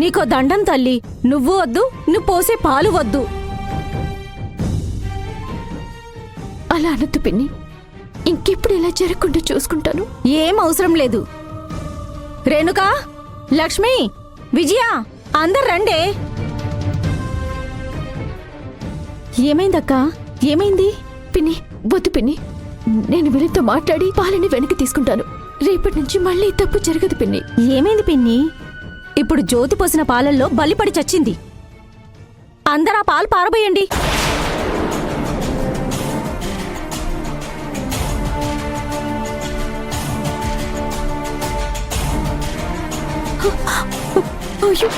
నీకో దండం తల్లి, నువ్వు వద్దు, నువ్వు పోసే పాలు వద్దు. అలా అనొద్దు పిన్ని, ఇంకెప్పుడు ఇలా జరగకుండా చూసుకుంటాను. ఏం అవసరం లేదు. రేణుకా, లక్ష్మి, విజయ, అందరు రండే. ఏమైందక్కా? ఏమైంది? పిన్ని వద్దు పిన్ని, నేను వీళ్ళతో మాట్లాడి పాలని వెనక్కి తీసుకుంటాను. రేపటి నుంచి మళ్ళీ తప్పు జరగదు పిన్ని. ఏమైంది పిన్ని? ఇప్పుడు జ్యోతి పోసిన పాలల్లో బలిపడి చచ్చింది. అందరా పాలు పారబోయండి. అయ్యో,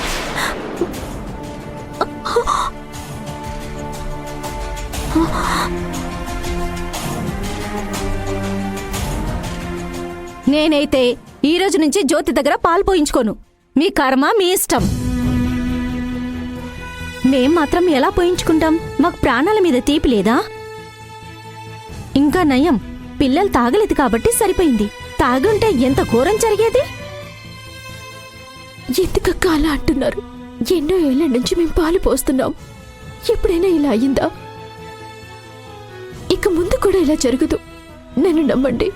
నేనైతే ఈ రోజు నుంచి జ్యోతి దగ్గర పాలు పోయించుకోను. మీ కర్మ మీ ఇష్టం. మేం మాత్రం ఎలా పోయించుకుంటాం? మాకు ప్రాణాల మీద తీపి లేదా? ఇంకా నయం, పిల్లలు తాగలేదు కాబట్టి సరిపోయింది. తాగుంటే ఎంత ఘోరం జరిగేది. ఎందుకక్క అలా అంటున్నారు? ఎన్నో ఏళ్ల నుంచి మేము పాలు పోస్తున్నాం. ఎప్పుడైనా ఇలా అయిందా? ఇక ముందు కూడా ఇలా జరగదు. నన్ను నమ్మండి.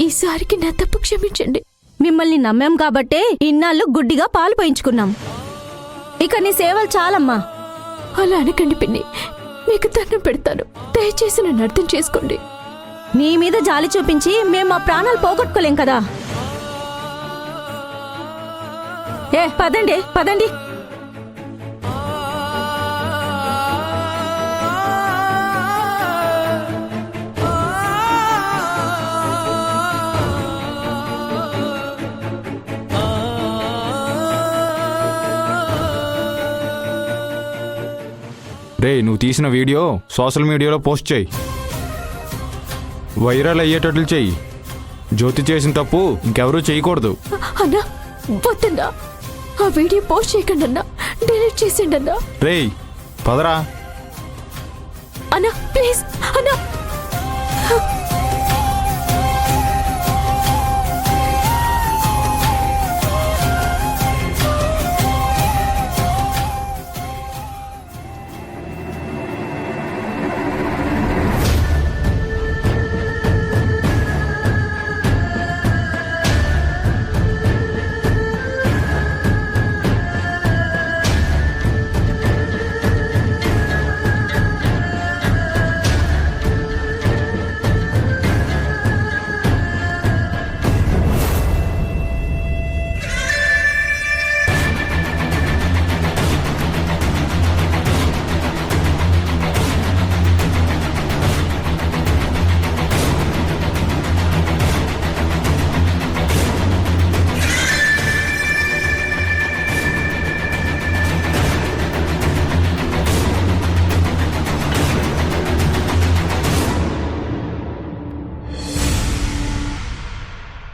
ఈసారికి నా తప్పు క్షమించండి. మిమ్మల్ని నమ్మాం కాబట్టే ఇన్నాళ్ళు గుడ్డిగా పాలు పోయించుకున్నాం. ఇక నీ సేవలు చాలమ్మా. అలా అనకండి పిన్ని, మీకు దండం పెడతాను. దయచేసి నన్ను అర్థం చేసుకోండి. నీ మీద జాలి చూపించి మేం మా ప్రాణాలు పోగొట్టుకోలేం కదా. పదండి పదండి. రే, నువ్వు తీసిన వీడియో సోషల్ మీడియాలో పోస్ట్ చేయి. వైరల్ అయ్యేటట్లు చెయ్యి. జ్యోతి చేసిన తప్పు ఇంకెవరూ చేయకూడదు. అన్నా వద్దన్నా, ఆ వీడియో పోస్ట్ చేయకండి అన్నా, డిలీట్ చేసేయండి అన్నా. రే పదరా అన్నా, ప్లీజ్ అన్నా.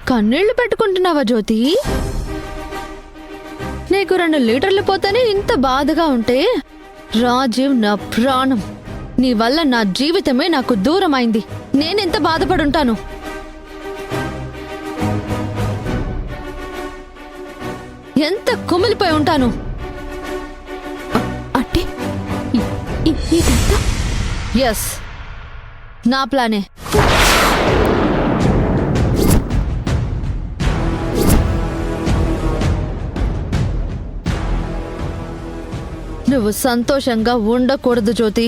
కన్నీళ్లు పెట్టుకుంటున్నావా జ్యోతి? నీకు 2 లీటర్లు పోతేనే ఇంత బాధగా ఉంటే, రాజీవ్ నా ప్రాణం. నీ వల్ల నా జీవితమే నాకు దూరం అయింది. నేనెంత బాధపడుంటాను. ఎంత కుమిలిపోయి ఉంటాను. అంటే ఇదంతా ఎస్, నా ప్లానే. నువ్వు సంతోషంగా ఉండకూడదు జ్యోతి.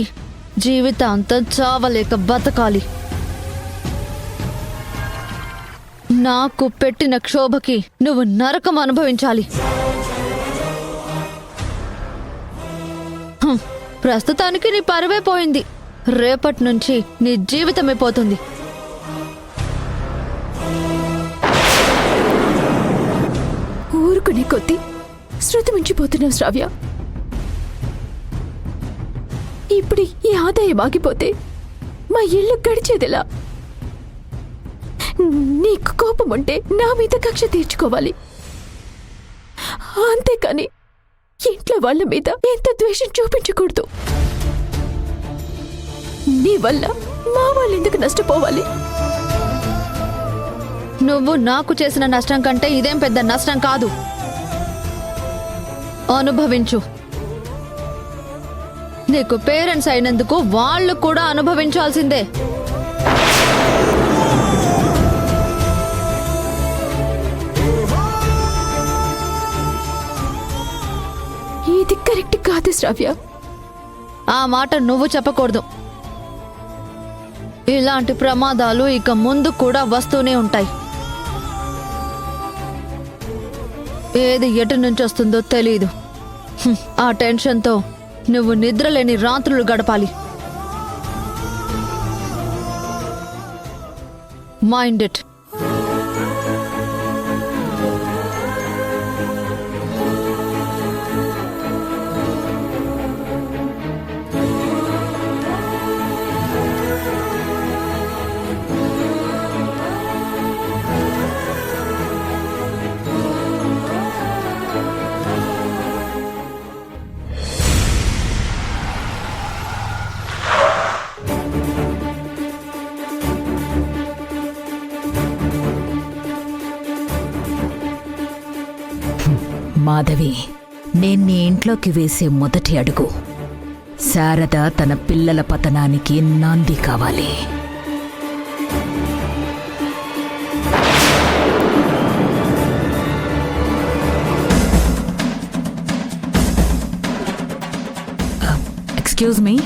జీవితాంతం చావలేక బతకాలి. నాకు పెట్టిన క్షోభకి నువ్వు నరకం అనుభవించాలి. ప్రస్తుతానికి నీ పరువే పోయింది. రేపటి నుంచి నీ జీవితమే పోతుంది. ఊరుకునే కొద్దీ శృతి మించిపోతున్నావు శ్రావ్య. ఇప్పుడు ఈ ఆదాయం ఆగిపోతే మా ఇల్లు గడిచేదిలా? నీకు కోపం ఉంటే నా మీద కక్ష తీర్చుకోవాలి, అంతేకాని ఇంట్లో వాళ్ళ మీద ఎంత ద్వేషం చూపించకూడదు. నీ వల్ల మా వాళ్ళు ఎందుకు నష్టపోవాలి? నువ్వు నాకు చేసిన నష్టం కంటే ఇదేం పెద్ద నష్టం కాదు. అనుభవించు. నీకు పేరెంట్స్ అయినందుకు వాళ్ళు కూడా అనుభవించాల్సిందే. ఇది కరెక్ట్ కాదు శ్రావ్య. ఆ మాట నువ్వు చెప్పకూడదు. ఇలాంటి ప్రమాదాలు ఇక ముందు కూడా వస్తూనే ఉంటాయి. ఏది ఎటు నుంచి వస్తుందో తెలీదు. ఆ టెన్షన్తో నువ్వు నిద్రలేని రాత్రులు గడపాలి. Mind it. మాధవి, నేను నీ ఇంట్లోకి వేసే మొదటి అడుగు. శారద తన పిల్లల పతనానికి నాంది కావాలి. Excuse me.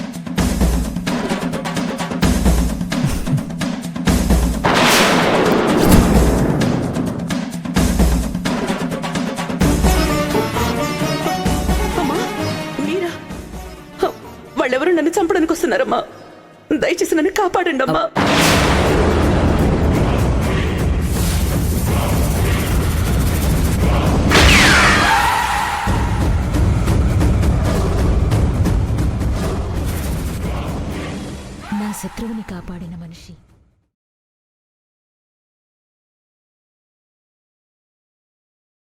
వాళ్ళెవరు నన్ను చంపడానికి వస్తున్నారమ్మా. దయచేసి నన్ను కాపాడండి అమ్మా. నా శత్రువుని కాపాడిన మనిషి